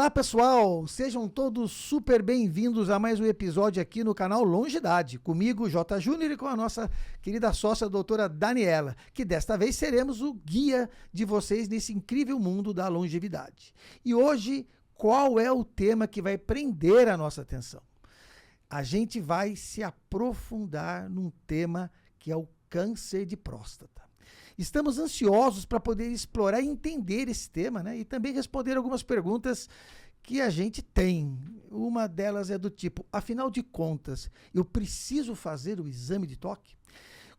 Olá pessoal, sejam todos super bem-vindos a mais um episódio aqui no canal Longidade, comigo J. Júnior e com a nossa querida sócia a doutora Daniela, que desta vez seremos o guia de vocês nesse incrível mundo da longevidade. E hoje, qual é o tema que vai prender a nossa atenção? A gente vai se aprofundar num tema que é o câncer de próstata. Estamos ansiosos para poder explorar e entender esse tema, né? E também responder algumas perguntas que a gente tem. Uma delas é do tipo, afinal de contas, eu preciso fazer o exame de toque?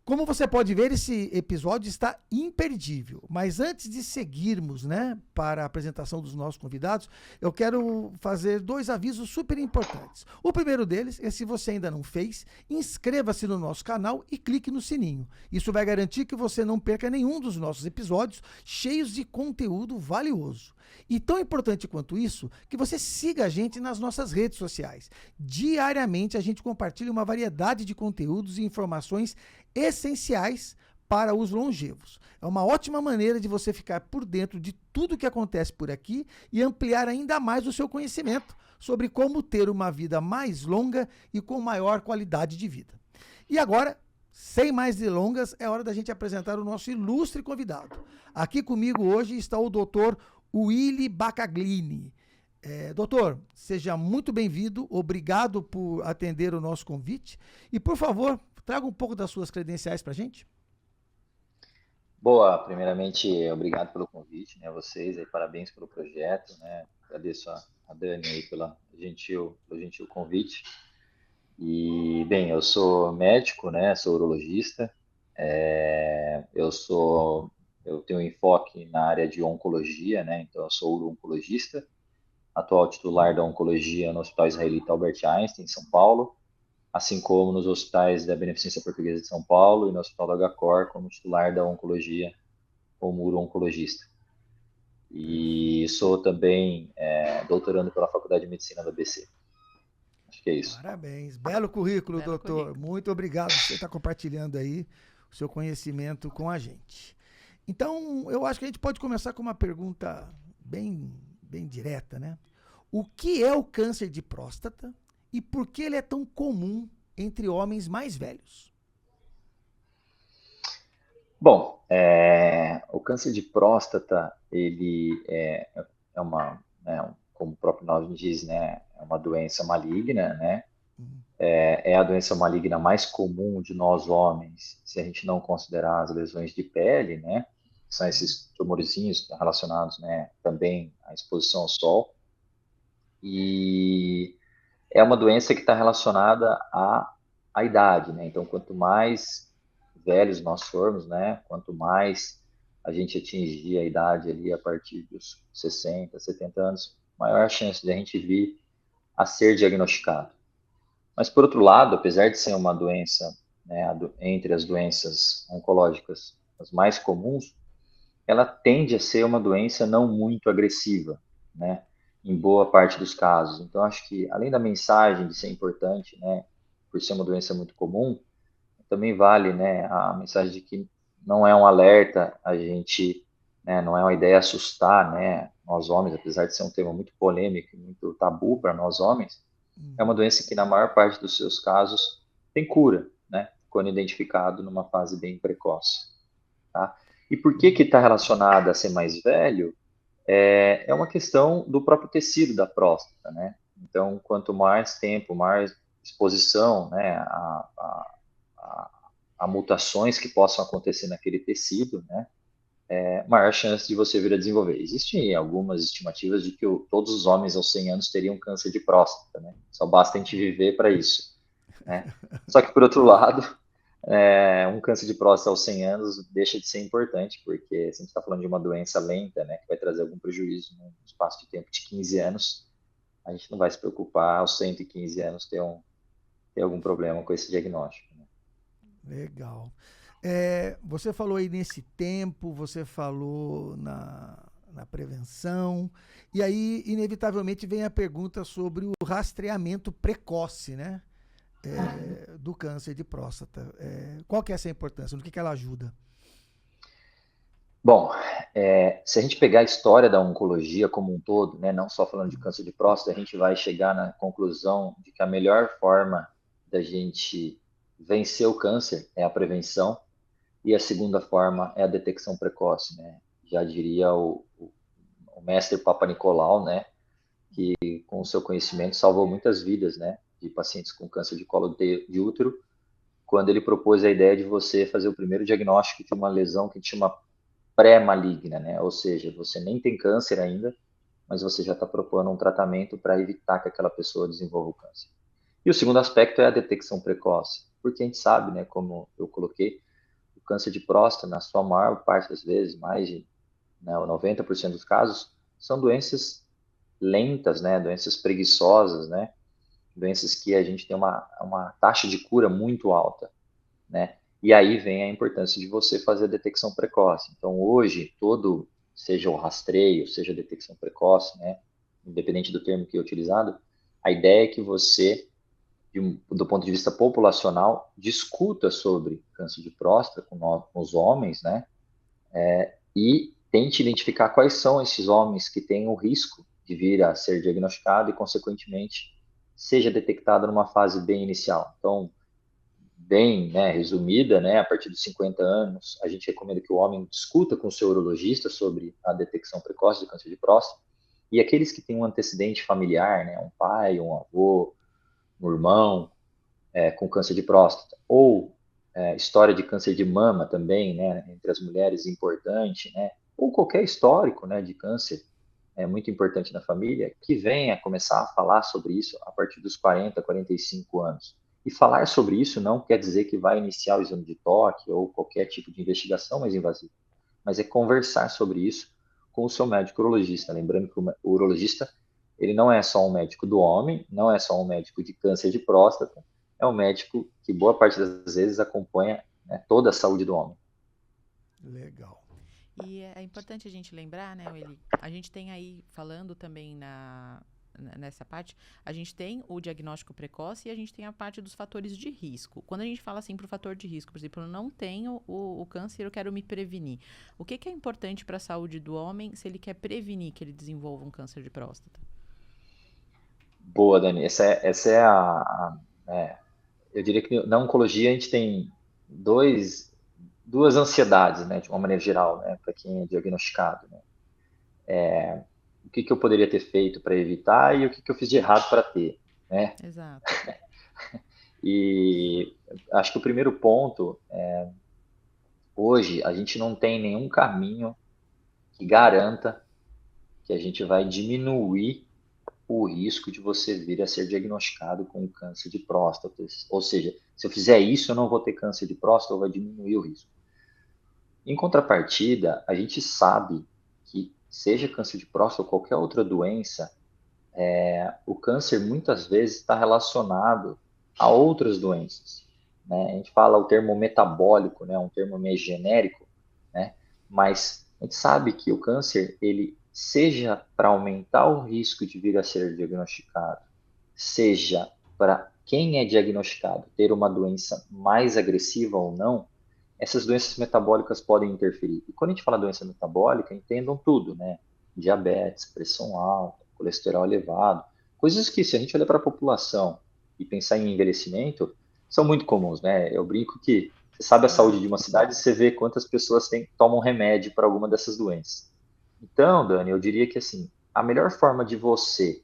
Como você pode ver, esse episódio está imperdível. Mas antes de seguirmos, né, para a apresentação dos nossos convidados, eu quero fazer 2 avisos super importantes. O primeiro deles é, se você ainda não fez, inscreva-se no nosso canal e clique no sininho. Isso vai garantir que você não perca nenhum dos nossos episódios cheios de conteúdo valioso. E tão importante quanto isso, que você siga a gente nas nossas redes sociais. Diariamente a gente compartilha uma variedade de conteúdos e informações essenciais para os longevos. É uma ótima maneira de você ficar por dentro de tudo que acontece por aqui e ampliar ainda mais o seu conhecimento sobre como ter uma vida mais longa e com maior qualidade de vida. E agora, sem mais delongas, é hora da gente apresentar o nosso ilustre convidado. Aqui comigo hoje está o Dr. Willy Bacaglini. Doutor, seja muito bem-vindo, obrigado por atender o nosso convite e, por favor, traga um pouco das suas credenciais para a gente. Boa, primeiramente, obrigado pelo convite, né, vocês, aí, parabéns pelo projeto, né, agradeço a Dani aí pelo gentil convite. E, bem, eu sou médico, né, sou urologista, eu tenho enfoque na área de oncologia, né, então eu sou uro-oncologista, atual titular da oncologia no Hospital Israelita Albert Einstein, em São Paulo, assim como nos hospitais da Beneficência Portuguesa de São Paulo e no Hospital da HCOR, como titular da oncologia como uro-oncologista. E sou também doutorando pela Faculdade de Medicina da ABC. Acho que é isso. Parabéns, belo currículo, doutor. Muito obrigado por você estar compartilhando aí o seu conhecimento com a gente. Então, eu acho que a gente pode começar com uma pergunta bem direta, né? O que é o câncer de próstata e por que ele é tão comum entre homens mais velhos? Bom, o câncer de próstata, ele é uma, né, como o próprio nome diz, né, é uma doença maligna, né? É a doença maligna mais comum de nós homens, se a gente não considerar as lesões de pele, né? São esses tumorzinhos relacionados, né, também à exposição ao sol. E é uma doença que está relacionada à idade, né? Então, quanto mais velhos nós formos, né? Quanto mais a gente atingir a idade ali a partir dos 60, 70 anos, maior a chance de a gente vir a ser diagnosticado. Mas, por outro lado, apesar de ser uma doença, né, entre as doenças oncológicas as mais comuns, ela tende a ser uma doença não muito agressiva, né, em boa parte dos casos. Então, acho que, além da mensagem de ser importante, né, por ser uma doença muito comum, também vale, né, a mensagem de que não é um alerta, a gente, né, não é uma ideia assustar, né, nós homens, apesar de ser um tema muito polêmico e muito tabu para nós homens, é uma doença que, na maior parte dos seus casos, tem cura, né, quando identificado numa fase bem precoce, tá? E por que está relacionada a ser mais velho? É uma questão do próprio tecido da próstata, né? Então, quanto mais tempo, mais exposição, né, a mutações que possam acontecer naquele tecido, né, maior chance de você vir a desenvolver. Existem algumas estimativas de que todos os homens aos 100 anos teriam câncer de próstata, né? Só basta a gente viver para isso, né? Só que, por outro lado, um câncer de próstata aos 100 anos deixa de ser importante, porque se a gente está falando de uma doença lenta, né, que vai trazer algum prejuízo no espaço de tempo de 15 anos, a gente não vai se preocupar aos 115 anos ter algum problema com esse diagnóstico, né? Legal. Você falou aí nesse tempo, você falou na prevenção, e aí, inevitavelmente, vem a pergunta sobre o rastreamento precoce, né? Do câncer de próstata. Qual que é essa importância? No que ela ajuda? Bom, se a gente pegar a história da oncologia como um todo, né, não só falando de câncer de próstata, a gente vai chegar na conclusão de que a melhor forma da gente vencer o câncer é a prevenção e a segunda forma é a detecção precoce, né? Já diria o mestre Papa Nicolau, né, que com o seu conhecimento salvou muitas vidas, né, de pacientes com câncer de colo de útero, quando ele propôs a ideia de você fazer o primeiro diagnóstico de uma lesão que a gente chama pré-maligna, né? Ou seja, você nem tem câncer ainda, mas você já está propondo um tratamento para evitar que aquela pessoa desenvolva o câncer. E o segundo aspecto é a detecção precoce, porque a gente sabe, né, como eu coloquei, o câncer de próstata, na sua maior parte das vezes, mais de, né, 90% dos casos, são doenças lentas, né, doenças preguiçosas, né, doenças que a gente tem uma taxa de cura muito alta, né? E aí vem a importância de você fazer a detecção precoce. Então, hoje, seja o rastreio, seja a detecção precoce, né? Independente do termo que é utilizado, a ideia é que você, do ponto de vista populacional, discuta sobre câncer de próstata com os homens, né? E tente identificar quais são esses homens que têm o risco de vir a ser diagnosticado e, consequentemente, seja detectado numa fase bem inicial. Então, bem, né, resumida, né, a partir dos 50 anos, a gente recomenda que o homem discuta com o seu urologista sobre a detecção precoce de câncer de próstata, e aqueles que têm um antecedente familiar, né, um pai, um avô, um irmão, com câncer de próstata, ou história de câncer de mama também, né, entre as mulheres importante, né, ou qualquer histórico, né, de câncer muito importante na família, que venha começar a falar sobre isso a partir dos 40, 45 anos. E falar sobre isso não quer dizer que vai iniciar o exame de toque ou qualquer tipo de investigação mais invasiva, mas é conversar sobre isso com o seu médico urologista. Lembrando que o urologista, ele não é só um médico do homem, não é só um médico de câncer de próstata, é um médico que boa parte das vezes acompanha, né, toda a saúde do homem. Legal. E é importante a gente lembrar, né, Eli? A gente tem aí, falando também nessa parte, a gente tem o diagnóstico precoce e a gente tem a parte dos fatores de risco. Quando a gente fala assim para o fator de risco, por exemplo, eu não tenho o câncer, eu quero me prevenir. O que é importante para a saúde do homem se ele quer prevenir que ele desenvolva um câncer de próstata? Boa, Dani. Essa é eu diria que na oncologia a gente tem duas ansiedades, né, de uma maneira geral, né, para quem é diagnosticado, né. O que eu poderia ter feito para evitar e o que eu fiz de errado para ter, né? Exato. E acho que o primeiro ponto, hoje, a gente não tem nenhum caminho que garanta que a gente vai diminuir o risco de você vir a ser diagnosticado com câncer de próstata. Ou seja, se eu fizer isso, eu não vou ter câncer de próstata, ou vai diminuir o risco. Em contrapartida, a gente sabe que, seja câncer de próstata ou qualquer outra doença, o câncer muitas vezes está relacionado a outras doenças, né? A gente fala o termo metabólico, né? Um termo meio genérico, né? Mas a gente sabe que o câncer, ele seja para aumentar o risco de vir a ser diagnosticado, seja para quem é diagnosticado ter uma doença mais agressiva ou não, essas doenças metabólicas podem interferir. E quando a gente fala doença metabólica, entendam tudo, né? Diabetes, pressão alta, colesterol elevado, coisas que, se a gente olhar para a população e pensar em envelhecimento, são muito comuns, né? Eu brinco que você sabe a saúde de Exato. uma cidade, você vê quantas pessoas tomam remédio para alguma dessas doenças. Então, Dani, eu diria que assim, a melhor forma de você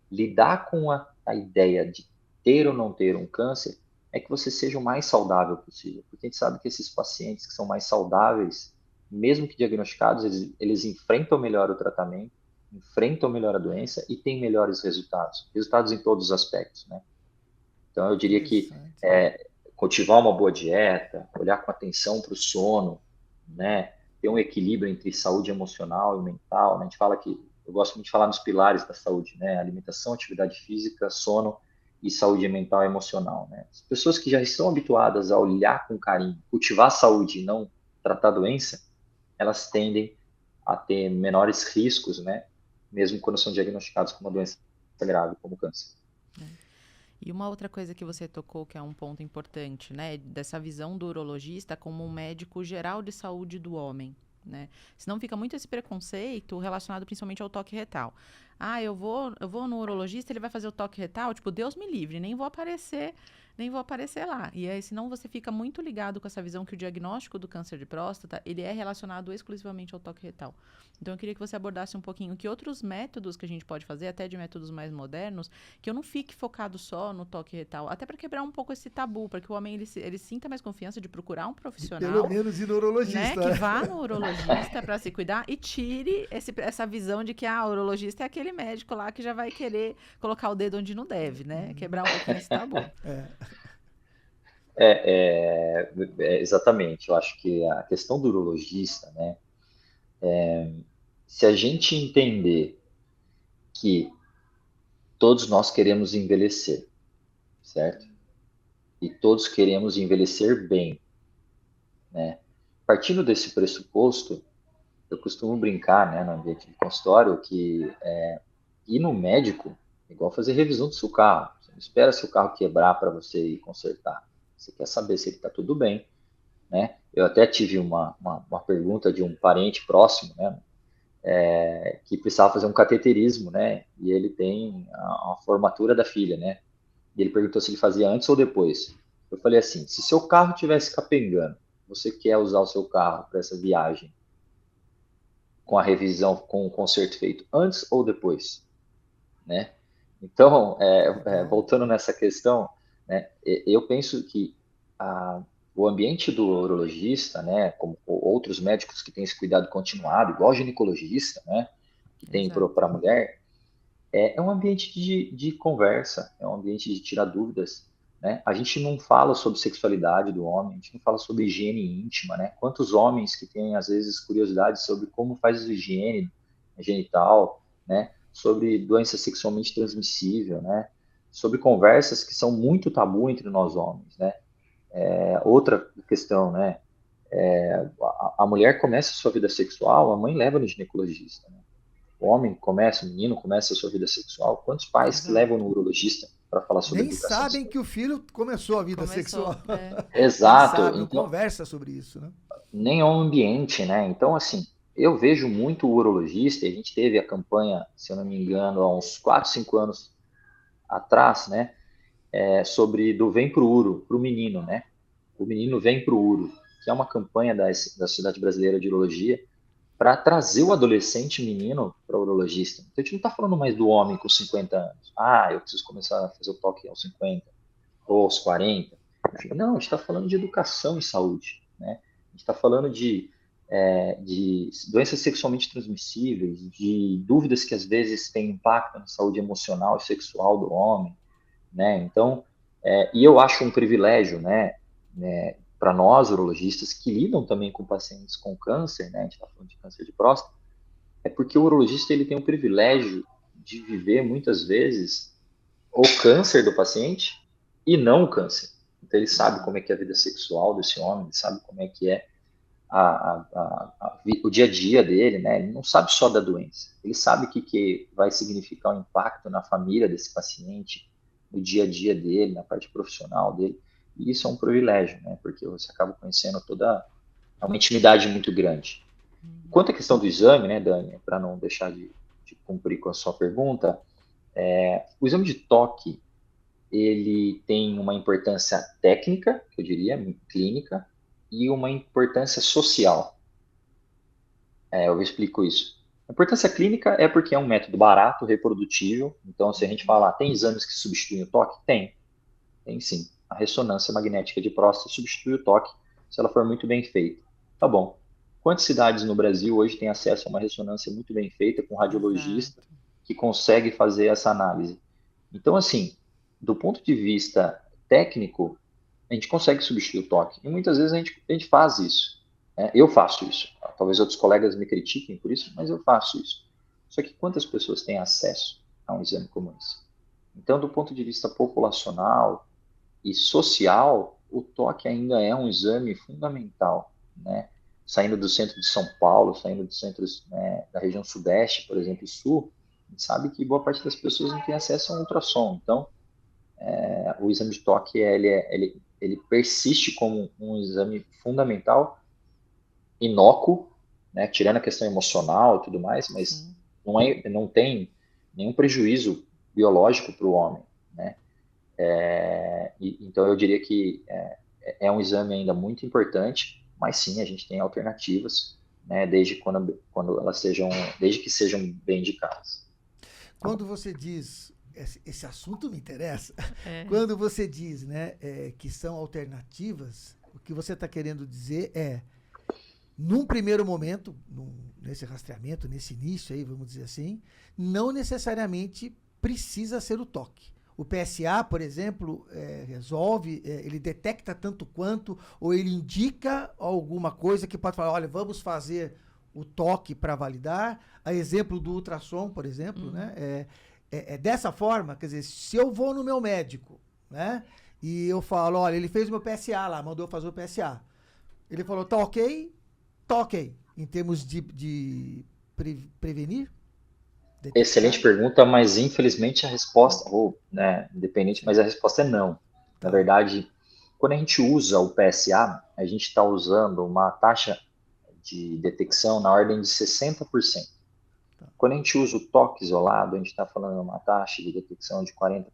lidar com a ideia de ter ou não ter um câncer é que você seja o mais saudável possível. Porque a gente sabe que esses pacientes que são mais saudáveis, mesmo que diagnosticados, eles enfrentam melhor o tratamento, enfrentam melhor a doença e têm melhores resultados. Resultados em todos os aspectos, né? Então, eu diria que Interessante. cultivar uma boa dieta, olhar com atenção para o sono, né? Ter um equilíbrio entre saúde emocional e mental, né? A gente fala que, eu gosto muito de falar nos pilares da saúde, né? Alimentação, atividade física, sono e saúde mental e emocional, né? As pessoas que já estão habituadas a olhar com carinho, cultivar a saúde e não tratar a doença, elas tendem a ter menores riscos, né? Mesmo quando são diagnosticados com uma doença grave, como câncer. E uma outra coisa que você tocou, que é um ponto importante, né? Dessa visão do urologista como um médico geral de saúde do homem. né? Senão fica muito esse preconceito relacionado principalmente ao toque retal. Ah, eu vou no urologista, ele vai fazer o toque retal, tipo, Deus me livre, nem vou aparecer lá. E aí, senão você fica muito ligado com essa visão que o diagnóstico do câncer de próstata, ele é relacionado exclusivamente ao toque retal. Então, eu queria que você abordasse um pouquinho que outros métodos que a gente pode fazer, até de métodos mais modernos, que eu não fique focado só no toque retal, até para quebrar um pouco esse tabu, para que o homem ele sinta mais confiança de procurar um profissional, pelo menos ir no urologista, né, que vá no urologista para se cuidar e tire essa visão de que o urologista é aquele médico lá que já vai querer colocar o dedo onde não deve, né? Quebrar um pouquinho esse tabu. Exatamente. Eu acho que a questão do urologista, né? Se a gente entender que todos nós queremos envelhecer, certo? E todos queremos envelhecer bem, né? Partindo desse pressuposto, eu costumo brincar, né, no ambiente de consultório, que ir no médico é igual fazer revisão do seu carro. Você não espera seu carro quebrar para você ir consertar. Você quer saber se ele está tudo bem, né? Eu até tive uma pergunta de um parente próximo, né, que precisava fazer um cateterismo, né? E ele tem a formatura da filha, né? E ele perguntou se ele fazia antes ou depois. Eu falei assim: se seu carro tivesse capengando, você quer usar o seu carro para essa viagem com a revisão, com o conserto feito antes ou depois, né? Então, voltando nessa questão, né, eu penso que o ambiente do urologista, né, como outros médicos que têm esse cuidado continuado, igual o ginecologista, né, que tem para a mulher, é um ambiente de conversa, é um ambiente de tirar dúvidas, né? A gente não fala sobre sexualidade do homem, a gente não fala sobre higiene íntima, né? Quantos homens que têm, às vezes, curiosidade sobre como faz a higiene genital, né? Sobre doença sexualmente transmissível, né? Sobre conversas que são muito tabu entre nós homens, né? Outra questão, né? A mulher começa a sua vida sexual, a mãe leva no ginecologista, né? O homem começa, o menino começa a sua vida sexual. Quantos pais que levam no urologista para falar sobre Nem educação sabem que o filho começou a vida sexual. Nem Exato. sabem, não Então, conversa sobre isso, né? nem é um ambiente, né? Então, assim, eu vejo muito o urologista, e a gente teve a campanha, se eu não me engano, há uns 4, 5 anos atrás, né? Sobre do Vem pro Uro, pro menino, né? O menino vem pro Uro, que é uma campanha da Sociedade Brasileira de Urologia, para trazer o adolescente menino para o urologista. Então, a gente não está falando mais do homem com 50 anos. Ah, eu preciso começar a fazer o toque aos 50 ou aos 40. Enfim, não, a gente está falando de educação e saúde. Né? A gente está falando de doenças sexualmente transmissíveis, de dúvidas que às vezes têm impacto na saúde emocional e sexual do homem. Né? Então, e eu acho um privilégio, né, para nós urologistas que lidam também com pacientes com câncer, né, a gente está falando de câncer de próstata, é porque o urologista ele tem o privilégio de viver muitas vezes o câncer do paciente e não o câncer. Então ele sabe como é que é a vida sexual desse homem, ele sabe como é que é o dia a dia dele, né? Ele não sabe só da doença, ele sabe o que vai significar o impacto na família desse paciente, no dia a dia dele, na parte profissional dele. E isso é um privilégio, né? Porque você acaba conhecendo toda uma intimidade muito grande. Quanto à questão do exame, né, Dani, para não deixar de cumprir com a sua pergunta, o exame de toque ele tem uma importância técnica, eu diria, clínica, e uma importância social. Eu explico isso. A importância clínica é porque é um método barato, reprodutível. Então, se a gente falar, tem exames que substituem o toque? Tem sim. A ressonância magnética de próstata substitui o toque se ela for muito bem feita. Tá bom. Quantas cidades no Brasil hoje têm acesso a uma ressonância muito bem feita com um radiologista que consegue fazer essa análise? Então, assim, do ponto de vista técnico, a gente consegue substituir o toque. E muitas vezes a gente faz isso. Né? Eu faço isso. Talvez outros colegas me critiquem por isso, mas eu faço isso. Só que quantas pessoas têm acesso a um exame como esse? Então, do ponto de vista populacional e social, o toque ainda é um exame fundamental, né? Saindo do centro de São Paulo, saindo dos centros, né, da região sudeste, por exemplo, e sul, a gente sabe que boa parte das pessoas não tem acesso a um ultrassom. Então, o exame de toque ele persiste como um exame fundamental, inócuo, né? Tirando a questão emocional e tudo mais, mas Sim. não tem nenhum prejuízo biológico para o homem, né? Então eu diria que é um exame ainda muito importante, mas sim, a gente tem alternativas, né? Quando elas sejam, desde que sejam bem indicadas. Quando você diz, esse assunto me interessa, É. quando você diz, né, que são alternativas, o que você está querendo dizer é, num primeiro momento, nesse rastreamento, nesse início aí, vamos dizer assim, não necessariamente precisa ser o toque. O PSA, por exemplo, resolve, ele detecta tanto quanto, ou ele indica alguma coisa que pode falar, olha, vamos fazer o toque para validar. A exemplo do ultrassom, por exemplo, né? É dessa forma, quer dizer, se eu vou no meu médico, né? E eu falo, olha, ele fez o meu PSA lá, mandou fazer o PSA. Ele falou, tá ok, tá ok. Em termos de prevenir, Excelente detectar, pergunta, mas infelizmente a resposta, ou, né, independente, sim, mas a resposta é não. Na tá. verdade, quando a gente usa o PSA, a gente está usando uma taxa de detecção na ordem de 60%. Tá. Quando a gente usa o toque isolado, a gente está falando de uma taxa de detecção de 40%,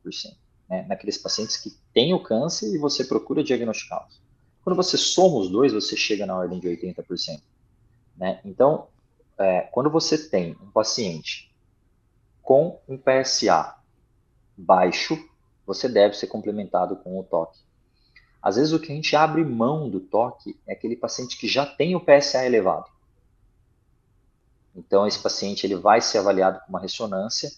né, naqueles pacientes que têm o câncer e você procura diagnosticá-los. Quando você soma os dois, você chega na ordem de 80%. Né? Então, quando você tem um paciente com um PSA baixo, você deve ser complementado com o toque. Às vezes, o que a gente abre mão do toque é aquele paciente que já tem o PSA elevado. Então, esse paciente ele vai ser avaliado com uma ressonância,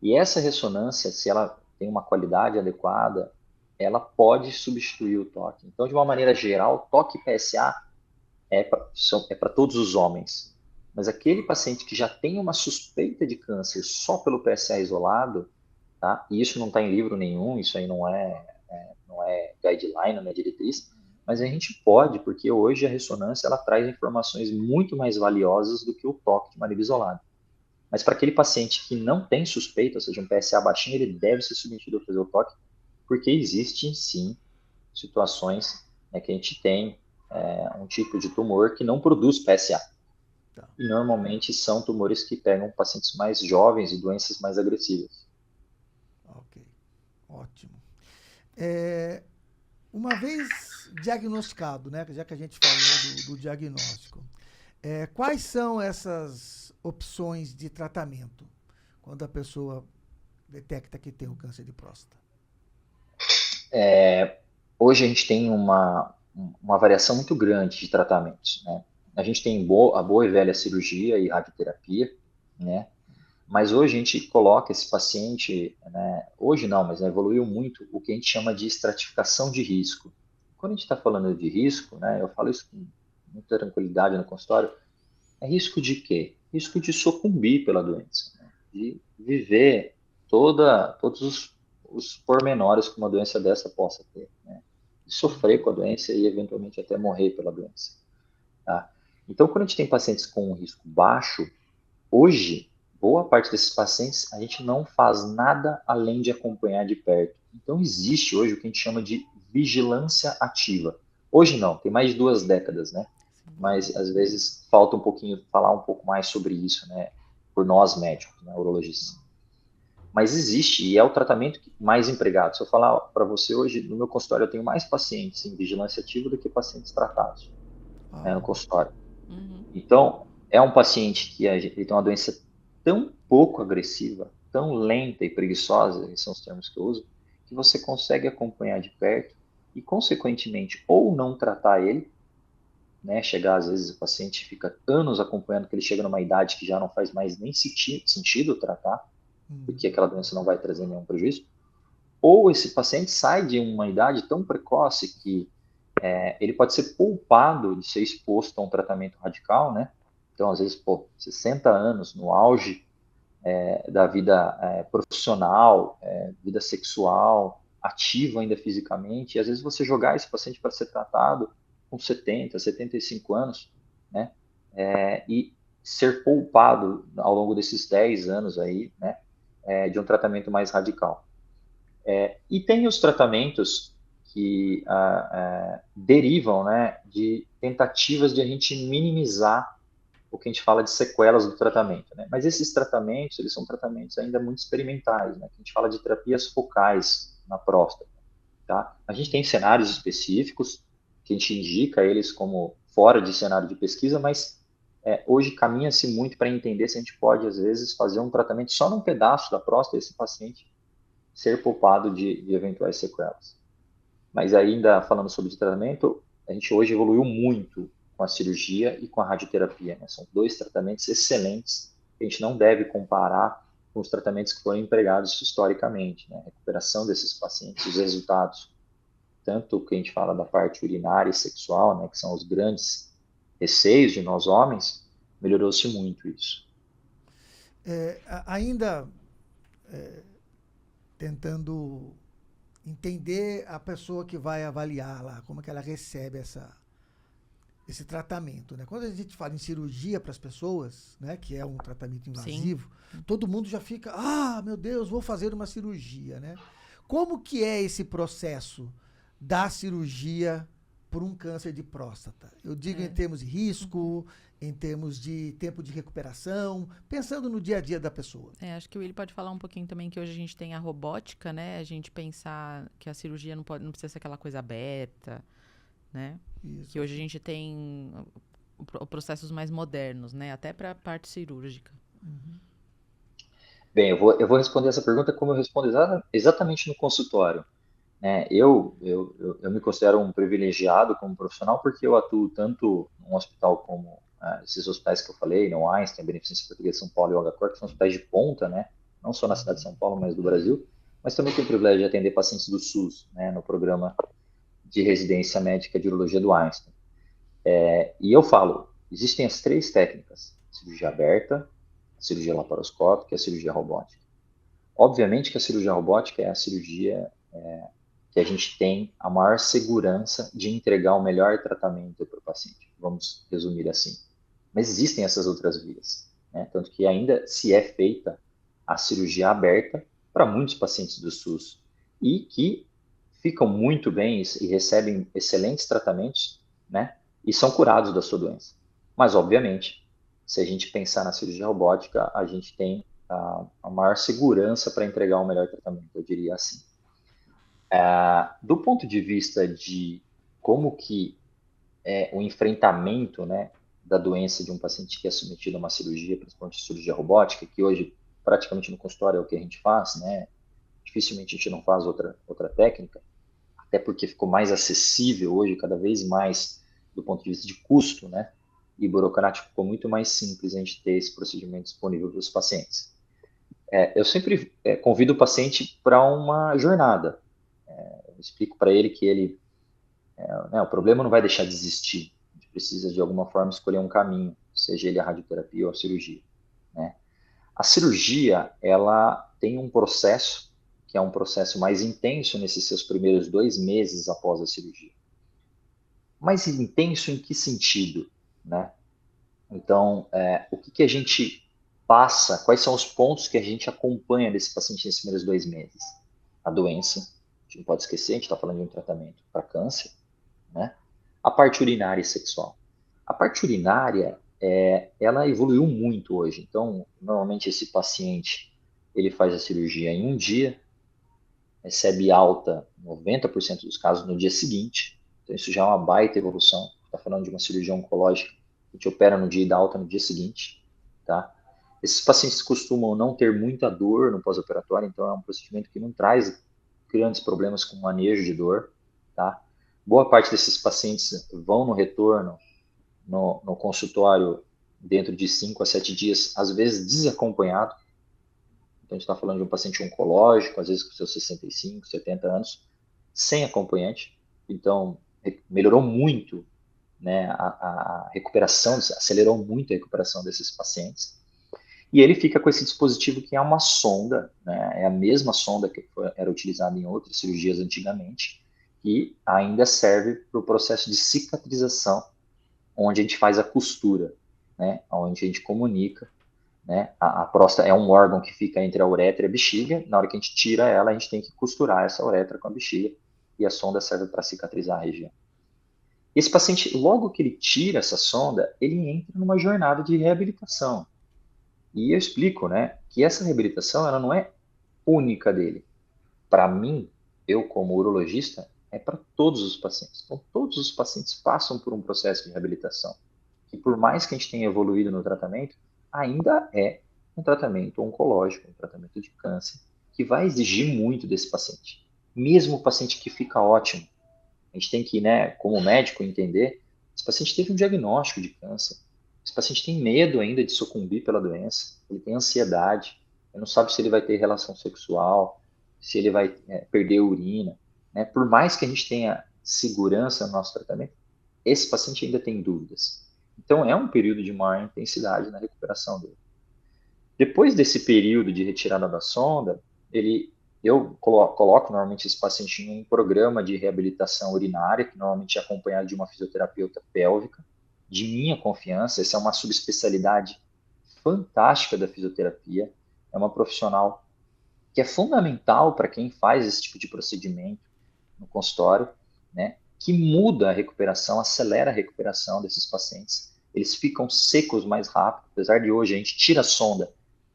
e essa ressonância, se ela tem uma qualidade adequada, ela pode substituir o toque. Então, de uma maneira geral, toque PSA para todos os homens. Mas aquele paciente que já tem uma suspeita de câncer só pelo PSA isolado, tá? E isso não está em livro nenhum, isso aí não é guideline, não é diretriz, mas a gente pode, porque hoje a ressonância ela traz informações muito mais valiosas do que o toque de maneira isolada. Mas para aquele paciente que não tem suspeita, ou seja, um PSA baixinho, ele deve ser submetido a fazer o toque, porque existe sim situações, né, que a gente tem um tipo de tumor que não produz PSA. Tá. E normalmente são tumores que pegam pacientes mais jovens e doenças mais agressivas. Ok, ótimo. É, uma vez diagnosticado, né, já que a gente falou do diagnóstico, quais são essas opções de tratamento quando a pessoa detecta que tem o câncer de próstata? Hoje a gente tem uma variação muito grande de tratamentos, né? A gente tem a boa e velha cirurgia e radioterapia, né? Mas hoje a gente coloca esse paciente, né? Hoje não, mas evoluiu muito o que a gente chama de estratificação de risco. Quando a gente está falando de risco, né? Eu falo isso com muita tranquilidade no consultório. É risco de quê? Risco de sucumbir pela doença, né? De viver todos os pormenores que uma doença dessa possa ter, né? De sofrer com a doença e eventualmente até morrer pela doença, tá? Então, quando a gente tem pacientes com um risco baixo, hoje, boa parte desses pacientes, a gente não faz nada além de acompanhar de perto. Então, existe hoje o que a gente chama de vigilância ativa. Hoje não, tem mais de 2 décadas, né? Sim. Mas às vezes falta um pouquinho, falar um pouco mais sobre isso, né? Por nós médicos, né, urologistas. Mas existe e é o tratamento mais empregado. Se eu falar para você hoje, no meu consultório eu tenho mais pacientes em vigilância ativa do que pacientes tratados, né, no Ah, consultório. Uhum. Então, é um paciente que ele tem uma doença tão pouco agressiva, tão lenta e preguiçosa, esses são os termos que eu uso, que você consegue acompanhar de perto e, consequentemente, ou não tratar ele, né? Chegar, às vezes, o paciente fica anos acompanhando, que ele chega numa idade que já não faz mais nem sentido tratar, porque aquela doença não vai trazer nenhum prejuízo, ou esse paciente sai de uma idade tão precoce que ele pode ser poupado de ser exposto a um tratamento radical, né? Então, às vezes, 60 anos no auge da vida profissional, vida sexual, ativo ainda fisicamente, e às vezes você jogar esse paciente para ser tratado com 70, 75 anos, né? E ser poupado ao longo desses 10 anos aí, né? De um tratamento mais radical. E tem os tratamentos que derivam, né, de tentativas de a gente minimizar o que a gente fala de sequelas do tratamento, né? Mas esses tratamentos, eles são tratamentos ainda muito experimentais, né? A gente fala de terapias focais na próstata, tá? A gente tem cenários específicos que a gente indica eles como fora de cenário de pesquisa, mas hoje caminha-se muito para entender se a gente pode, às vezes, fazer um tratamento só num pedaço da próstata e esse paciente ser poupado de eventuais sequelas. Mas ainda falando sobre tratamento, a gente hoje evoluiu muito com a cirurgia e com a radioterapia, né? São dois tratamentos excelentes que a gente não deve comparar com os tratamentos que foram empregados historicamente, né? A recuperação desses pacientes, os resultados, tanto que a gente fala da parte urinária e sexual, né, que são os grandes receios de nós homens, melhorou-se muito isso. Ainda tentando entender a pessoa que vai avaliar lá, como é que ela recebe esse tratamento, né? Quando a gente fala em cirurgia para as pessoas, né, que é um tratamento invasivo, todo mundo já fica, meu Deus, vou fazer uma cirurgia, né? Como que é esse processo da cirurgia por um câncer de próstata? Eu digo em termos de risco, em termos de tempo de recuperação, pensando no dia a dia da pessoa. Acho que o Willi pode falar um pouquinho também que hoje a gente tem a robótica, né? A gente pensar que a cirurgia não precisa ser aquela coisa aberta, né? Isso. Que hoje a gente tem processos mais modernos, né? Até para a parte cirúrgica. Uhum. Bem, eu vou responder essa pergunta como eu respondo exatamente no consultório. Eu me considero um privilegiado como profissional porque eu atuo tanto num hospital como esses hospitais que eu falei, no Einstein, Beneficência Portuguesa de São Paulo e o HCor, que são hospitais de ponta, né? Não só na cidade de São Paulo, mas do Brasil. Mas também tenho o privilégio de atender pacientes do SUS, né? No programa de residência médica de urologia do Einstein. E eu falo, existem as três técnicas: cirurgia aberta, a cirurgia laparoscópica e a cirurgia robótica. Obviamente que a cirurgia robótica é a cirurgia que a gente tem a maior segurança de entregar o melhor tratamento para o paciente. Vamos resumir assim. Mas existem essas outras vias, né? Tanto que ainda se é feita a cirurgia aberta para muitos pacientes do SUS e que ficam muito bem e recebem excelentes tratamentos, né? E são curados da sua doença. Mas, obviamente, se a gente pensar na cirurgia robótica, a gente tem a maior segurança para entregar o melhor tratamento, eu diria assim. Do ponto de vista de como que é o enfrentamento, né, da doença de um paciente que é submetido a uma cirurgia, principalmente cirurgia robótica, que hoje praticamente no consultório é o que a gente faz, né? Dificilmente a gente não faz outra técnica, até porque ficou mais acessível hoje, cada vez mais do ponto de vista de custo, né? E burocrático, ficou muito mais simples a gente ter esse procedimento disponível para os pacientes. Eu sempre convido o paciente para uma jornada. Eu explico para ele que o problema não vai deixar de existir. A gente precisa, de alguma forma, escolher um caminho, seja ele a radioterapia ou a cirurgia, né? A cirurgia, ela tem um processo, que é um processo mais intenso nesses seus primeiros 2 meses após a cirurgia. Mais intenso em que sentido, né? Então, o que a gente passa, quais são os pontos que a gente acompanha desse paciente nesses primeiros 2 meses? A doença, a gente não pode esquecer, a gente está falando de um tratamento para câncer, né? A parte urinária e sexual. A parte urinária, ela evoluiu muito hoje. Então, normalmente esse paciente, ele faz a cirurgia em um dia, recebe alta, 90% dos casos, no dia seguinte. Então, isso já é uma baita evolução. Está falando de uma cirurgia oncológica, que a gente opera no dia e dá alta no dia seguinte, tá? Esses pacientes costumam não ter muita dor no pós-operatório, então é um procedimento que não traz grandes problemas com manejo de dor, tá? Boa parte desses pacientes vão no retorno, no consultório, dentro de 5 a 7 dias, às vezes desacompanhado. Então, a gente está falando de um paciente oncológico, às vezes com seus 65, 70 anos, sem acompanhante. Então, melhorou muito, né, a recuperação, acelerou muito a recuperação desses pacientes. E ele fica com esse dispositivo que é uma sonda, né, é a mesma sonda que era utilizada em outras cirurgias antigamente, que ainda serve para o processo de cicatrização, onde a gente faz a costura, né, onde a gente comunica, né, a próstata é um órgão que fica entre a uretra e a bexiga. Na hora que a gente tira ela, a gente tem que costurar essa uretra com a bexiga, e a sonda serve para cicatrizar a região. Esse paciente, logo que ele tira essa sonda, ele entra numa jornada de reabilitação. E eu explico, né, que essa reabilitação ela não é única dele. Para mim, eu como urologista, é para todos os pacientes. Então, todos os pacientes passam por um processo de reabilitação. E por mais que a gente tenha evoluído no tratamento, ainda é um tratamento oncológico, um tratamento de câncer, que vai exigir muito desse paciente. Mesmo o paciente que fica ótimo, a gente tem que, né, como médico, entender, esse paciente teve um diagnóstico de câncer, esse paciente tem medo ainda de sucumbir pela doença, ele tem ansiedade, ele não sabe se ele vai ter relação sexual, se ele vai perder urina, né? Por mais que a gente tenha segurança no nosso tratamento, esse paciente ainda tem dúvidas. Então, é um período de maior intensidade na recuperação dele. Depois desse período de retirada da sonda, eu coloco normalmente esse paciente em um programa de reabilitação urinária, que normalmente é acompanhado de uma fisioterapeuta pélvica, de minha confiança. Essa é uma subespecialidade fantástica da fisioterapia, é uma profissional que é fundamental para quem faz esse tipo de procedimento no consultório, né? Que muda a recuperação, acelera a recuperação desses pacientes. Eles ficam secos mais rápido, apesar de hoje a gente tira a sonda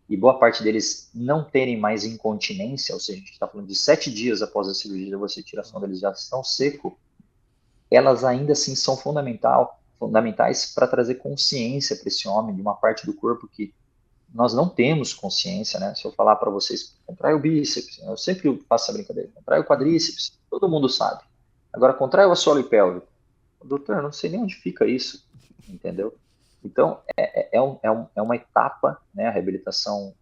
e boa parte deles não terem mais incontinência, ou seja, a gente está falando de 7 dias após a cirurgia, você tira a sonda, eles já estão secos, elas ainda assim são fundamentais para trazer consciência para esse homem de uma parte do corpo que nós não temos consciência, né? Se eu falar para vocês, contrai o bíceps, eu sempre faço essa brincadeira, contrai o quadríceps, todo mundo sabe. Agora, contrai o assoalho pélvico. Doutor, eu não sei nem onde fica isso, entendeu? Então, é uma etapa, né? A reabilitação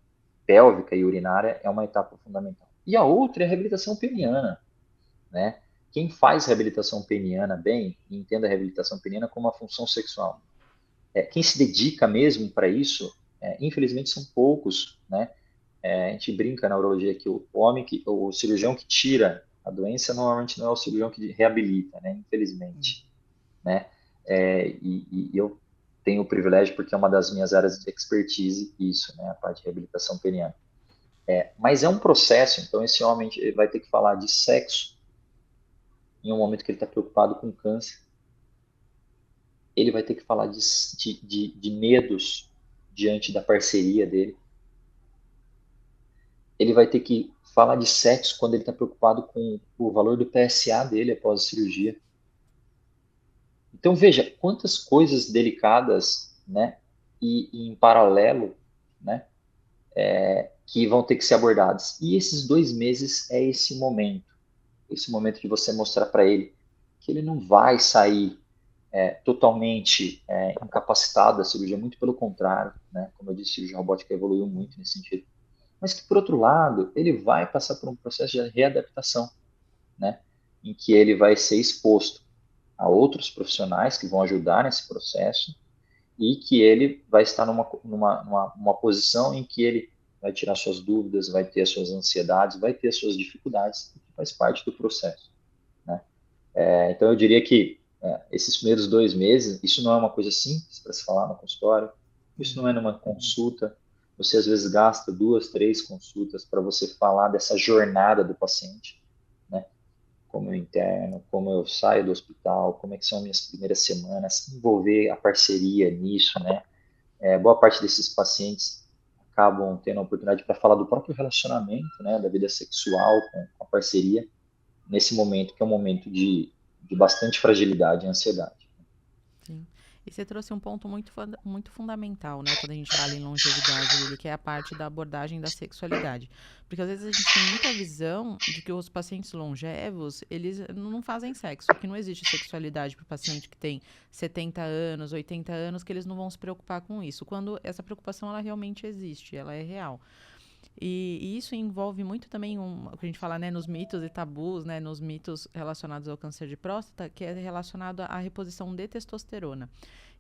pélvica e urinária é uma etapa fundamental. E a outra é a reabilitação peniana, né? Quem faz reabilitação peniana bem, entenda a reabilitação peniana como uma função sexual. Quem se dedica mesmo para isso, infelizmente são poucos, né? A gente brinca na urologia que o cirurgião que tira a doença normalmente não é o cirurgião que reabilita, né? Infelizmente, né? E eu tenho o privilégio porque é uma das minhas áreas de expertise isso, né? A parte de reabilitação peniana. Mas é um processo, então esse homem ele vai ter que falar de sexo em um momento que ele está preocupado com câncer. Ele vai ter que falar de medos diante da parceria dele. Ele vai ter que falar de sexo quando ele está preocupado com o valor do PSA dele após a cirurgia. Então veja quantas coisas delicadas, né, e em paralelo, né, que vão ter que ser abordadas. E esses 2 meses é esse momento de você mostrar para ele que ele não vai sair totalmente incapacitado da cirurgia, muito pelo contrário, né? Como eu disse, a cirurgia robótica evoluiu muito nesse sentido. Mas que, por outro lado, ele vai passar por um processo de readaptação, né? Em que ele vai ser exposto a outros profissionais que vão ajudar nesse processo e que ele vai estar numa posição em que ele vai tirar suas dúvidas, vai ter as suas ansiedades, vai ter as suas dificuldades, que faz parte do processo, né? Então, eu diria que esses primeiros 2 meses, isso não é uma coisa simples para se falar no consultório, isso não é numa consulta, você às vezes gasta 2, 3 consultas para você falar dessa jornada do paciente, né? Como eu interno, como eu saio do hospital, como é que são minhas primeiras semanas, envolver a parceria nisso, né? Boa parte desses pacientes acabam tendo a oportunidade para falar do próprio relacionamento, né? Da vida sexual com a parceria, nesse momento que é um momento de bastante fragilidade e ansiedade. Sim. E você trouxe um ponto muito fundamental, né, quando a gente fala em longevidade, Lili, que é a parte da abordagem da sexualidade. Porque às vezes a gente tem muita visão de que os pacientes longevos, eles não fazem sexo, que não existe sexualidade para o paciente que tem 70 anos, 80 anos, que eles não vão se preocupar com isso. Quando essa preocupação, ela realmente existe, ela é real. E isso envolve muito também o que a gente fala, né, nos mitos e tabus, né, nos mitos relacionados ao câncer de próstata, que é relacionado à reposição de testosterona.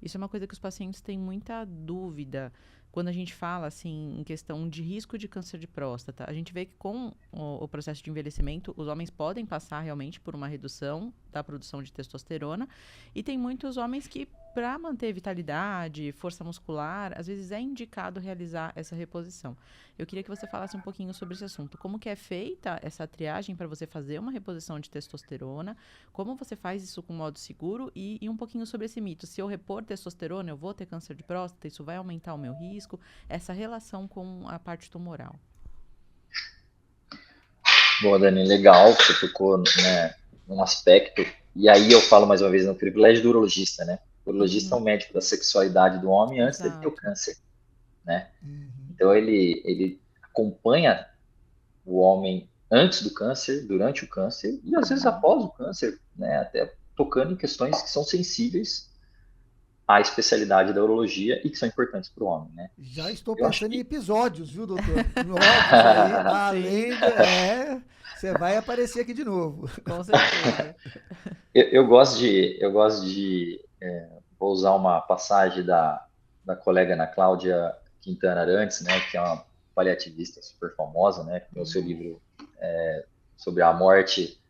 Isso é uma coisa que os pacientes têm muita dúvida, quando a gente fala, assim, em questão de risco de câncer de próstata, a gente vê que com o processo de envelhecimento, os homens podem passar realmente por uma redução da produção de testosterona, e tem muitos homens que, para manter vitalidade, força muscular, às vezes é indicado realizar essa reposição. Eu queria que você falasse um pouquinho sobre esse assunto. Como que é feita essa triagem para você fazer uma reposição de testosterona? Como você faz isso com modo seguro? E um pouquinho sobre esse mito. Se eu repor testosterona, eu vou ter câncer de próstata? Isso vai aumentar o meu risco? Essa relação com a parte tumoral. Boa, Dani, legal que você tocou, né, num aspecto, e aí eu falo mais uma vez no privilégio do urologista, né? O urologista é o Uhum, médico da sexualidade do homem antes dele ter o exato. câncer, né? Uhum. Então ele acompanha o homem antes do câncer, durante o câncer e às vezes Uhum. após o câncer, né? Até tocando em questões que são sensíveis à especialidade da urologia e que são importantes para o homem, né? Já estou Eu acho pensando em que episódios, viu, doutor? Novos aí, Sim, além do. Você vai aparecer aqui de novo. com certeza. vou usar uma passagem da colega Ana Cláudia Quintana Arantes, né, que é uma paliativista super famosa, né, que tem o seu Uhum. livro sobre a morte,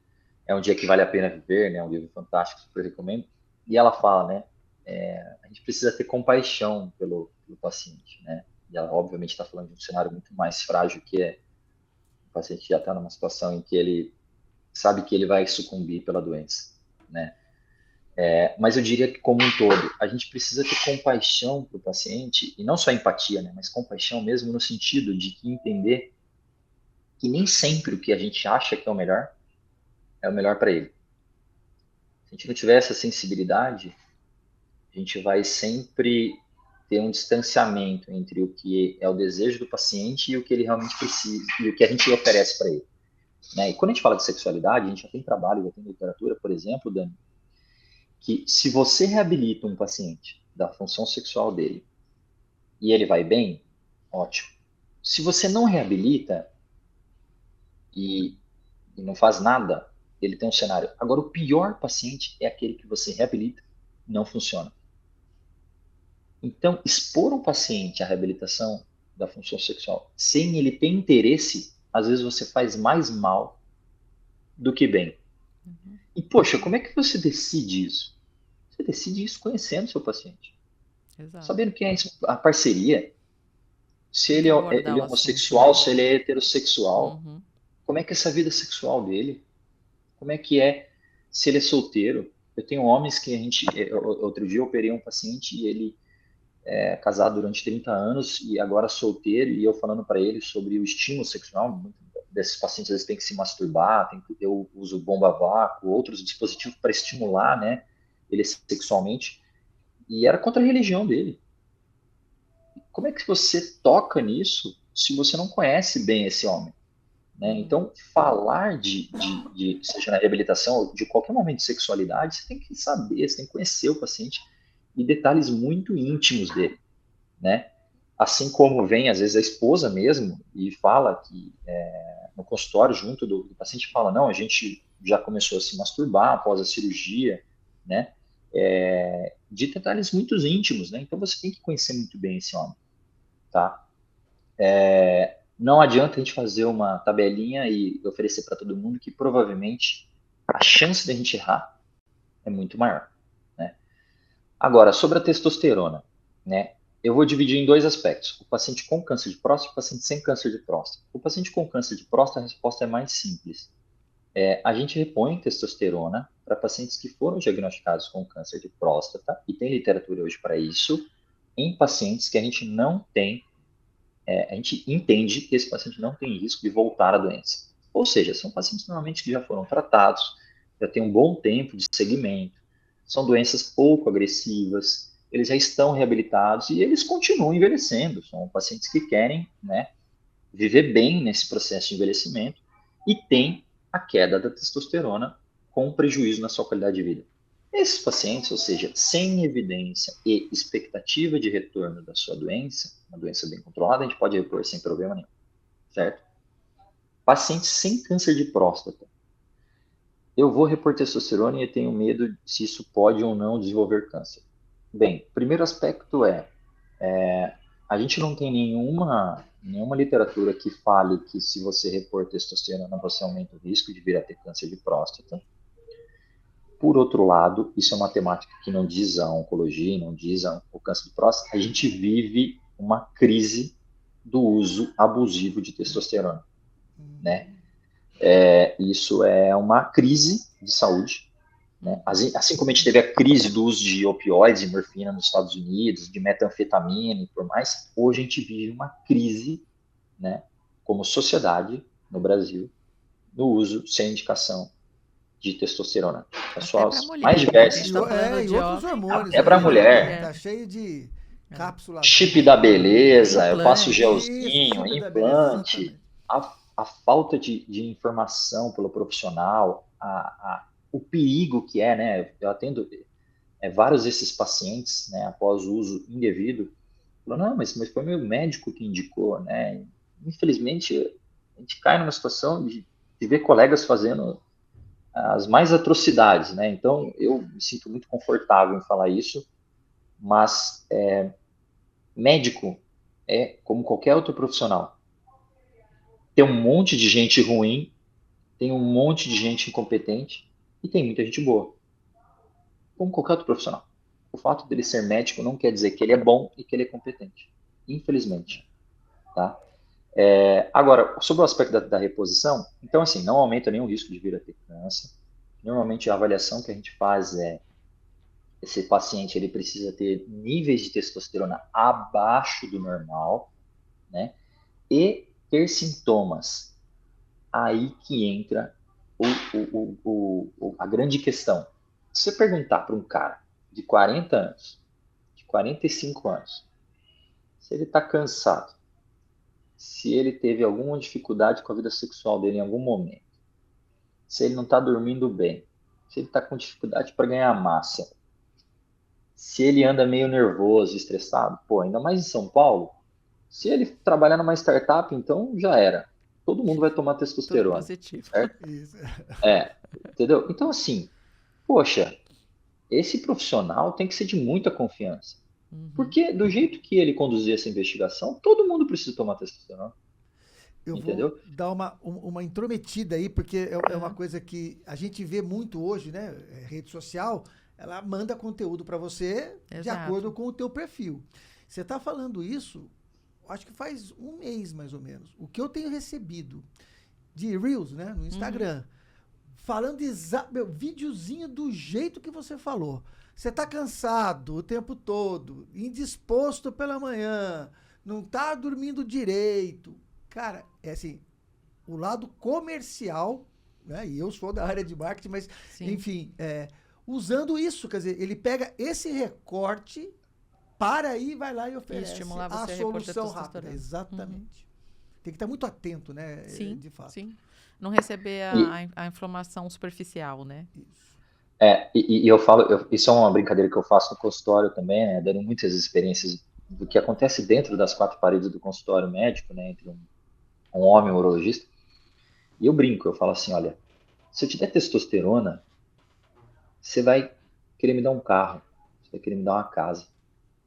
é um dia que vale a pena viver, né, um livro fantástico, super recomendo. E ela fala, né, a gente precisa ter compaixão pelo paciente, né, e ela obviamente está falando de um cenário muito mais frágil, que é o paciente já está numa situação em que ele sabe que ele vai sucumbir pela doença, né. Mas eu diria que, como um todo, a gente precisa ter compaixão para o paciente, e não só empatia, né, mas compaixão mesmo no sentido de que entender que nem sempre o que a gente acha que é o melhor para ele. Se a gente não tiver essa sensibilidade, a gente vai sempre ter um distanciamento entre o que é o desejo do paciente e o que ele realmente precisa, e o que a gente oferece para ele. Né? E quando a gente fala de sexualidade, a gente já tem trabalho, já tem literatura, por exemplo, Dani, que se você reabilita um paciente da função sexual dele e ele vai bem, ótimo. Se você não reabilita e, e não faz nada, ele tem um cenário. Agora, o pior paciente é aquele que você reabilita e não funciona. Então, expor um paciente à reabilitação da função sexual sem ele ter interesse, às vezes você faz mais mal do que bem. Uhum. E, poxa, como é que você decide isso? Você decide isso conhecendo o seu paciente, Exato. sabendo que é a parceria, se Como que abordar ele o é assunto, homossexual, né? se ele é heterossexual, Uhum. como é que é essa vida sexual dele, como é se ele é solteiro. Eu tenho homens que outro dia eu operei um paciente e ele é casado durante 30 anos e agora solteiro, e eu falando para ele sobre o estímulo sexual. Muitos desses pacientes às vezes têm que se masturbar, tem que ter o uso bomba vácuo, outros dispositivos para estimular, né, ele sexualmente, e era contra a religião dele. Como é que você toca nisso se você não conhece bem esse homem? Né? Uhum. Então, falar seja na reabilitação ou de qualquer momento de sexualidade, você tem que saber, você tem que conhecer o paciente e detalhes muito íntimos dele, né? Assim como vem, às vezes, a esposa mesmo e fala que no consultório, junto do paciente, fala, não, a gente já começou a se masturbar após a cirurgia, né? De detalhes muito íntimos, né? Então, você tem que conhecer muito bem esse homem, tá? Não adianta a gente fazer uma tabelinha e oferecer para todo mundo que provavelmente a chance de a gente errar é muito maior, né? Agora, sobre a testosterona, né? Eu vou dividir em dois aspectos: o paciente com câncer de próstata e o paciente sem câncer de próstata. O paciente com câncer de próstata, a resposta é mais simples. A gente repõe testosterona para pacientes que foram diagnosticados com câncer de próstata, e tem literatura hoje para isso, em pacientes que a gente não tem, a gente entende que esse paciente não tem risco de voltar à doença. Ou seja, são pacientes normalmente que já foram tratados, já têm um bom tempo de segmento, são doenças pouco agressivas, eles já estão reabilitados e eles continuam envelhecendo. São pacientes que querem, né, viver bem nesse processo de envelhecimento e têm a queda da testosterona com prejuízo na sua qualidade de vida. Esses pacientes, ou seja, sem evidência e expectativa de retorno da sua doença, uma doença bem controlada, a gente pode repor sem problema nenhum, certo? Pacientes sem câncer de próstata. Eu vou repor testosterona e eu tenho medo se isso pode ou não desenvolver câncer. Bem, o primeiro aspecto a gente não tem nenhuma literatura que fale que se você repor testosterona, você aumenta o risco de vir a ter câncer de próstata. Por outro lado, isso é uma temática que não diz a oncologia, não diz o câncer de próstata. A gente vive uma crise do uso abusivo de testosterona, né? Isso é uma crise de saúde, né? Assim como a gente teve a crise do uso de opioides e morfina nos Estados Unidos, de metanfetamina e por mais, hoje a gente vive uma crise, né, como sociedade no Brasil, no uso sem indicação de testosterona. As Até para suas mulher, mais né? A diversas gente está falando E de outros homem, hormônios até aí, para né? mulher, Tá cheio de cápsulas. chip da beleza, eu passo implante. Isso, gelzinho, chip da beleza, implante, exatamente. a falta de informação pelo profissional, o perigo que é, né? Eu atendo vários desses pacientes, né, após o uso indevido, falando, não, mas foi meu médico que indicou, né? Infelizmente, a gente cai numa situação de ver colegas fazendo as mais atrocidades, né? Então, eu me sinto muito confortável em falar isso, mas médico é como qualquer outro profissional. Tem um monte de gente ruim, tem um monte de gente incompetente e tem muita gente boa, como qualquer outro profissional. O fato dele ser médico não quer dizer que ele é bom e que ele é competente, infelizmente, tá? Agora, sobre o aspecto da reposição, então, assim, não aumenta nenhum risco de vir a ter câncer. Normalmente, a avaliação que a gente faz esse paciente ele precisa ter níveis de testosterona abaixo do normal, né? E ter sintomas. Aí que entra a grande questão. Se você perguntar para um cara de 40 anos, de 45 anos, se ele está cansado, se ele teve alguma dificuldade com a vida sexual dele em algum momento, se ele não está dormindo bem, se ele está com dificuldade para ganhar massa, se ele anda meio nervoso, estressado, pô, ainda mais em São Paulo, se ele trabalhar numa startup, então já era. Todo mundo vai tomar Tudo testosterona, positivo. certo? Isso. Entendeu? Então, assim, poxa, esse profissional tem que ser de muita confiança. Uhum. Porque do jeito que ele conduzir essa investigação, todo mundo precisa tomar testosterona, Eu vou entendeu? dar uma intrometida aí, porque é uma É, coisa que a gente vê muito hoje, né? Rede social, ela manda conteúdo para você de acordo exato. com o teu perfil. Você está falando isso, acho que faz um mês mais ou menos. O que eu tenho recebido de Reels, né, no Uhum. Instagram, falando meu videozinho do jeito que você falou. Você tá cansado o tempo todo, indisposto pela manhã, não tá dormindo direito. Cara, é assim, o lado comercial, né? E eu sou da área de marketing, mas Sim. enfim, usando isso, quer dizer, ele pega esse recorte para aí, vai lá e E oferece estimular a você a repor solução rápida. testosterona. Uhum. Exatamente. Tem que estar muito atento, né? Sim, De fato. sim. Não receber E, a informação superficial, né? Isso. e eu falo, isso é uma brincadeira que eu faço no consultório também, né? Dando muitas experiências do que acontece dentro das quatro paredes do consultório médico, né? Entre um homem e um urologista. E eu brinco, eu falo assim, olha, se eu te der testosterona, você vai querer me dar um carro, você vai querer me dar uma casa,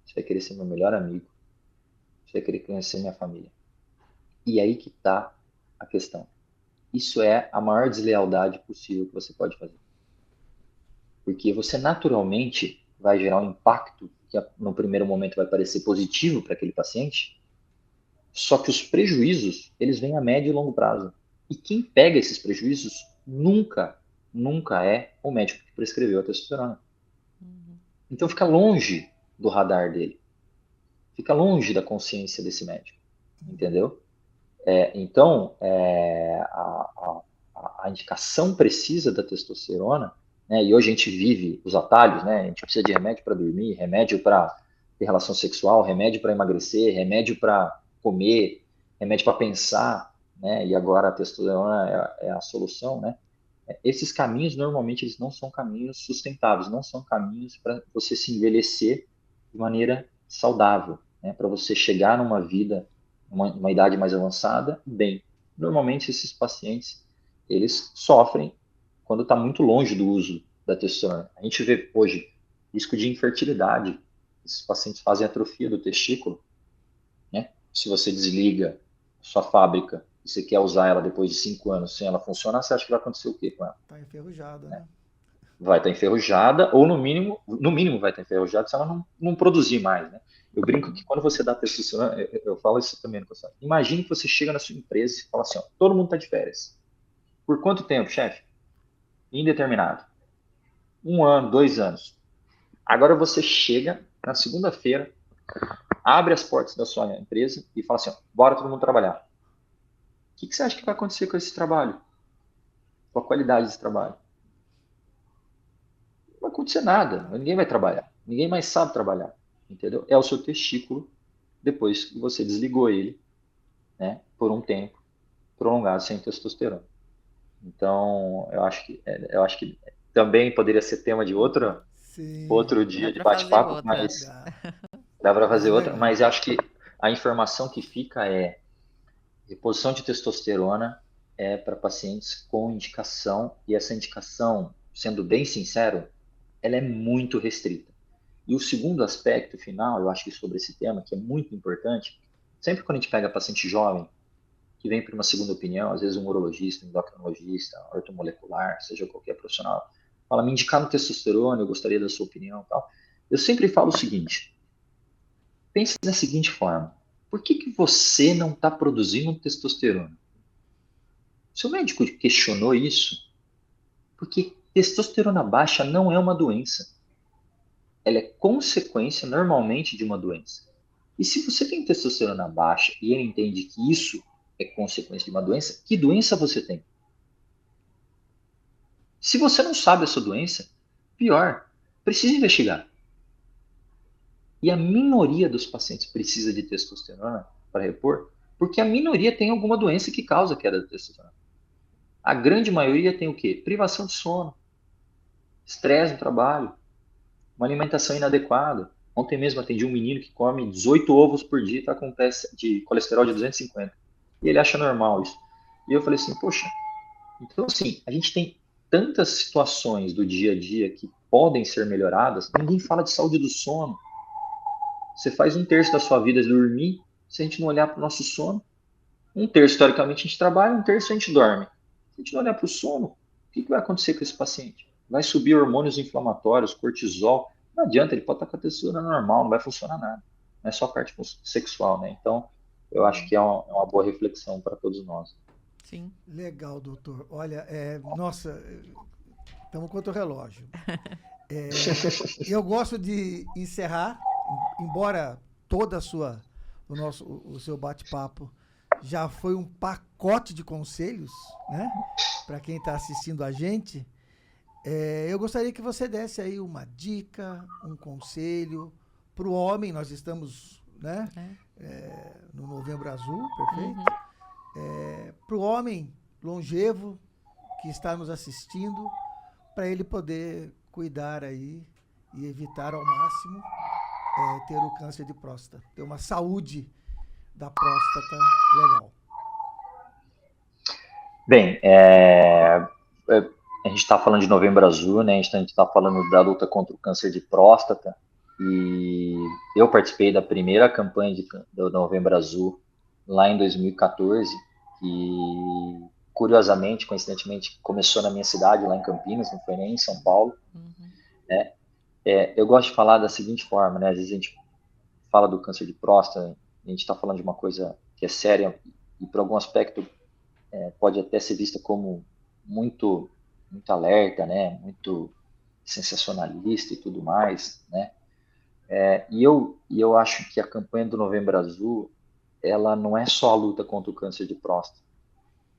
você vai querer ser meu melhor amigo, você vai querer conhecer minha família. E aí que está a questão. Isso é a maior deslealdade possível que você pode fazer. Porque você naturalmente vai gerar um impacto que no primeiro momento vai parecer positivo para aquele paciente, só que os prejuízos, eles vêm a médio e longo prazo. E quem pega esses prejuízos nunca é o médico que prescreveu a testosterona. Uhum. Então fica longe do radar dele, fica longe da consciência desse médico, entendeu? Então, a indicação precisa da testosterona, né? E hoje a gente vive os atalhos, né? A gente precisa de remédio para dormir, remédio para ter relação sexual, remédio para emagrecer, remédio para comer, remédio para pensar, né? E agora a testosterona é a solução, né? Esses caminhos normalmente eles não são caminhos sustentáveis, não são caminhos para você se envelhecer de maneira saudável, né? Para você chegar numa vida, uma idade mais avançada, bem. Normalmente esses pacientes eles sofrem quando está muito longe do uso da testosterona. A gente vê hoje risco de infertilidade. Esses pacientes fazem atrofia do testículo se você desliga sua fábrica e você quer usar ela depois de 5 anos sem ela funcionar, você acha que vai acontecer o quê com ela? Tá enferrujada, né? Vai estar enferrujada, ou no mínimo vai estar enferrujada se ela não produzir mais, né? Eu brinco que quando você dá testosterona, eu falo isso também no consultório. Imagine que você chega na sua empresa e fala assim, ó, todo mundo está de férias. Por quanto tempo, chefe? Indeterminado. 1 ano, 2 anos. Agora você chega na segunda-feira, abre as portas da sua empresa e fala assim, ó, bora todo mundo trabalhar. O que você acha que vai acontecer com esse trabalho? Com a qualidade desse trabalho? Não vai acontecer nada, ninguém vai trabalhar. Ninguém mais sabe trabalhar, entendeu? É o seu testículo depois que você desligou ele, né, por um tempo prolongado sem testosterona. Então, eu acho que também poderia ser tema de Sim, outro Dá dia de para fazer bate-papo, outra. mas dá. dá para fazer Bem outra. legal. Mas eu acho que a informação que fica é reposição de testosterona é para pacientes com indicação, e essa indicação, sendo bem sincero, ela é muito restrita. E o segundo aspecto final, eu acho que sobre esse tema, que é muito importante, sempre quando a gente pega paciente jovem, que vem para uma segunda opinião, às vezes um urologista, um endocrinologista, um ortomolecular, seja qualquer profissional, fala, me indicar no testosterona, eu gostaria da sua opinião e tal. Eu sempre falo o seguinte, pense da seguinte forma, por que você não está produzindo testosterona? Seu médico questionou isso, porque testosterona baixa não é uma doença. Ela é consequência, normalmente, de uma doença. E se você tem testosterona baixa e ele entende que isso é consequência de uma doença, que doença você tem? Se você não sabe essa doença, pior, precisa investigar. E a minoria dos pacientes precisa de testosterona para repor, porque a minoria tem alguma doença que causa queda da testosterona. A grande maioria tem o quê? Privação de sono, estresse no trabalho, uma alimentação inadequada. Ontem mesmo atendi um menino que come 18 ovos por dia e está com de colesterol de 250. E ele acha normal isso. E eu falei assim, poxa, então assim, a gente tem tantas situações do dia a dia que podem ser melhoradas. Ninguém fala de saúde do sono. Você faz 1/3 da sua vida dormir, se a gente não olhar para o nosso sono. 1/3, teoricamente, a gente trabalha, 1/3 a gente dorme. Se a gente não olhar para o sono, o que vai acontecer com esse paciente? Vai subir hormônios inflamatórios, cortisol. Não adianta, ele pode estar com a testosterona normal, não vai funcionar nada. Não é só a parte sexual, né? Então, eu acho que é uma boa reflexão para todos nós. Sim. Legal, doutor. Olha, nossa, estamos contra o relógio. Eu gosto de encerrar, embora toda a sua, o seu bate-papo já foi um pacote de conselhos, né? Para quem está assistindo a gente, eu gostaria que você desse aí uma dica, um conselho para o homem. Nós estamos, né? No Novembro Azul, perfeito? Para o homem longevo que está nos assistindo, para ele poder cuidar aí e evitar ao máximo ter o câncer de próstata, ter uma saúde da próstata legal. Bem, a gente está falando de Novembro Azul, né? A gente está falando da luta contra o câncer de próstata. E eu participei da primeira campanha do Novembro Azul lá em 2014, que curiosamente, coincidentemente, começou na minha cidade, lá em Campinas, não foi nem em São Paulo. Né? Eu gosto de falar da seguinte forma, né? Às vezes a gente fala do câncer de próstata, a gente está falando de uma coisa que é séria e por algum aspecto pode até ser vista como muito, muito alerta, né? Muito sensacionalista e tudo mais, né? E eu acho que a campanha do Novembro Azul, ela não é só a luta contra o câncer de próstata,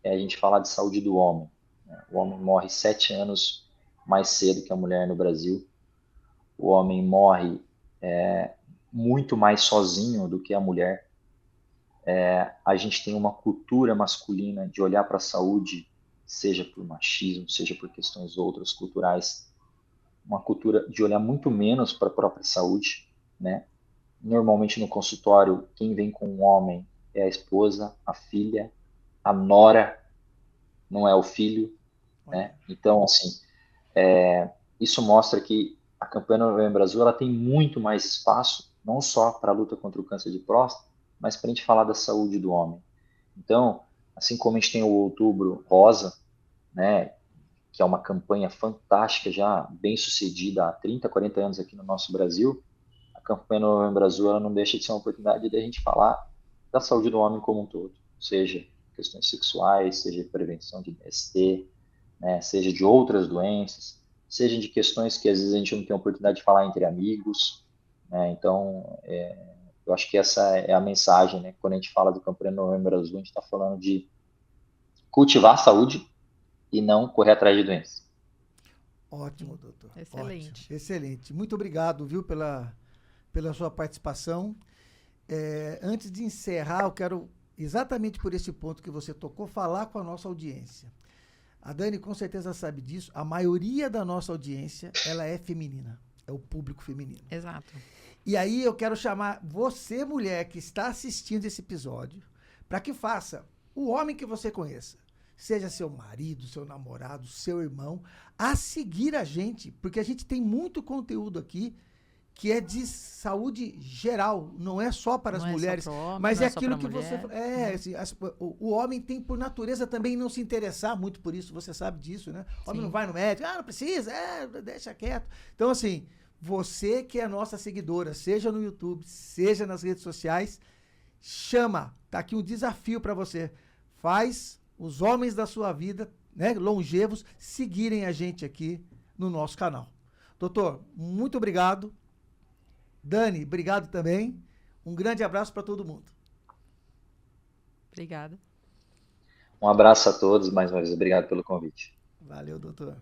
é a gente falar de saúde do homem. Né? O homem morre 7 anos mais cedo que a mulher no Brasil. O homem morre muito mais sozinho do que a mulher. A gente tem uma cultura masculina de olhar para a saúde, seja por machismo, seja por questões outras culturais, uma cultura de olhar muito menos para a própria saúde, né? Normalmente no consultório, quem vem com um homem é a esposa, a filha, a nora, não é o filho, né? Então, assim, isso mostra que a campanha Novembro Azul ela tem muito mais espaço, não só para a luta contra o câncer de próstata, mas para a gente falar da saúde do homem. Então, assim como a gente tem o Outubro Rosa, né, que é uma campanha fantástica, já bem sucedida há 30, 40 anos aqui no nosso Brasil, a campanha Novembro Azul ela não deixa de ser uma oportunidade de a gente falar da saúde do homem como um todo, seja questões sexuais, seja prevenção de DST, né, seja de outras doenças, seja de questões que às vezes a gente não tem a oportunidade de falar entre amigos, né, então eu acho que essa é a mensagem, né, quando a gente fala do campanha Novembro Azul, a gente está falando de cultivar a saúde e não correr atrás de doenças. Ótimo, doutor. Excelente. Ótimo, excelente. Muito obrigado, viu, pela sua participação. Antes de encerrar, eu quero, exatamente por esse ponto que você tocou, falar com a nossa audiência. A Dani com certeza sabe disso. A maioria da nossa audiência, ela é feminina. É o público feminino. Exato. E aí eu quero chamar você, mulher, que está assistindo esse episódio, para que faça o homem que você conheça, seja seu marido, seu namorado, seu irmão, a seguir a gente, porque a gente tem muito conteúdo aqui que é de saúde geral, não é só para as mulheres, mas é aquilo que você o homem tem por natureza também não se interessar muito por isso, você sabe disso, né? O homem não vai no médico, não precisa, deixa quieto. Então assim, você que é nossa seguidora, seja no YouTube, seja nas redes sociais, chama, tá aqui um desafio para você. Faz os homens da sua vida, né, longevos, seguirem a gente aqui no nosso canal. Doutor, muito obrigado. Dani, obrigado também. Um grande abraço para todo mundo. Obrigada. Um abraço a todos, mais uma vez, obrigado pelo convite. Valeu, doutor.